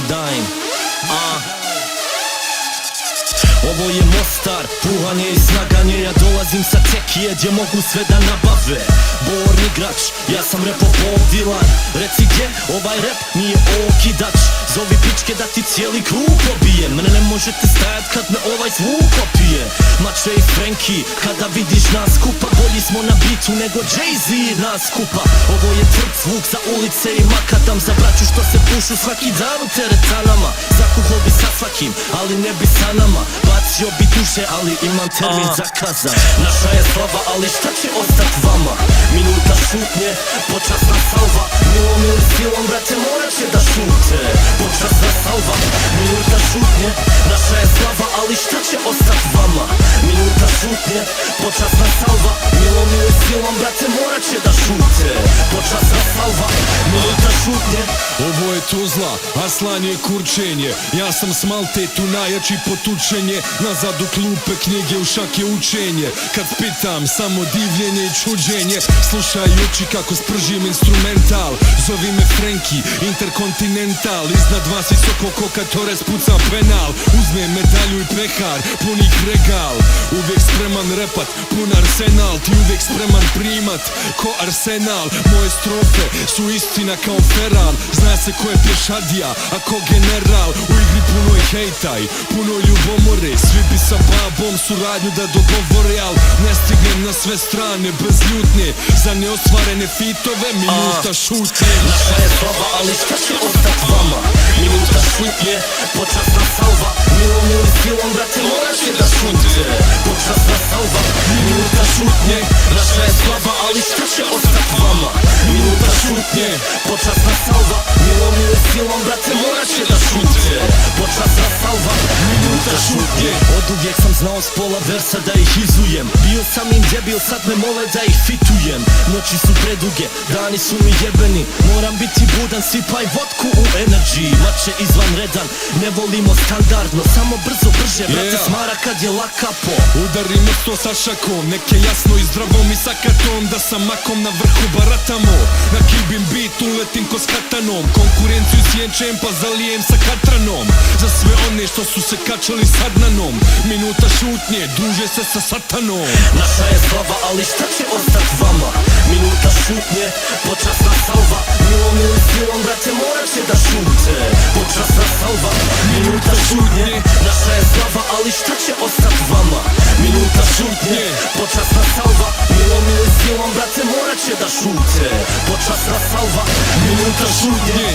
dajem. Ovo je Mostar, puhanje i snaganje. Ja dolazim sa Čekije gdje mogu sve da nabave. Born igrač, ja sam repov Bob Dylan. Reci gdje, ovaj rap nije okidač. Zovi pičke da ti cijeli krug pobije. Mene ne možete stajat kad me ovaj zvuk opije. Mače i Franky, kada vidiš nas skupa, bolji smo na bitu nego Jay-Z nas skupa. Ovo je tvrd zvuk za ulice i makadam. Za braću što se pušu svaki dan u teretanama. Zakuho bi sa svakim, ali ne bi sa nama. Bacio bi duše, ali imam termin zakazan. Naša je slava, ali šta će ostat vama? Minuta šutnje, počasna salva. Milom ili silom, brate, morat će da šute. Počasna salva, minuta šutnje. Naša je slava, ali šta će ostat vama? Minuta šutnje, počasna salva. Milom ili silom, brate, morat će da šute. Počasna salva, minuta šutnje. Ovo je Tuzla, Aslan je kurčenje. Ja sam s Malte, tu najjači potučenje. Nazad u klupe, knjige u šake učenje. Kad pitam, samo divljenje i čuđenje. Slušajući kako spržim instrumental. Zovi me Franky, Interkontinental. Iznad vas visoko ko kad Torres puca penal. Uzme medalju i pehar, punih regal. Uvijek spreman repat, pun arsenal. Ti uvijek spreman primat, ko Arsenal. Moje strofe su istina kao Feral. Zna se ko je pješadija, a ko general. U igri puno je hejtaj, puno je ljubomore. Svi bi sa babom suradnju da dogovore, al ne stignem na sve strane bez ljutnje. Za neostvarene fitove minuta šutnje. Naša je slava, ali šta će ostat vama? Minuta šutnje, počasna salva. Milom ili silom, brate, morat će da šute. Počasna salva, minuta šutnje. Naša je slava, ali šta će ostat vama? Minuta šutnje, počasna salva. Milom ili silom, brate, morat će da šute. Počasna salva, minuta šutnje. Od uvijek sam znao s pola versa da ih izujem. Bio sam im debil, sad me mole da ih fitujem. Noći su preduge, dani su mi jebeni. Moram biti budan, sipaj vodku u Energy. Mače izvanredan, ne volimo standardno. Samo brzo, brže, brate, smara kad je lakapo. Udarimo to sa šakom, neke jasno i zdravo mi sa katom. Da sa makom na vrhu baratamo. Na kibim beat uletim ko s katanom. Konkurenciju sjenčem pa zalijem sa katranom. Za sve one što su se kačali s Adnanom. Minuta šutnje, druže se sa satanom. Naša je slava, ali šta će ostat vama? Minuta šutnje, počasna salva. Milom ili silom, brate, morat će da šute. Počasna salva, minuta šutnje. Naša je slava, ali šta će ostat vama? Minuta šutnje, počasna salva. Milom ili silom, brate, morat će da šute. Počasna salva, minuta šutnje.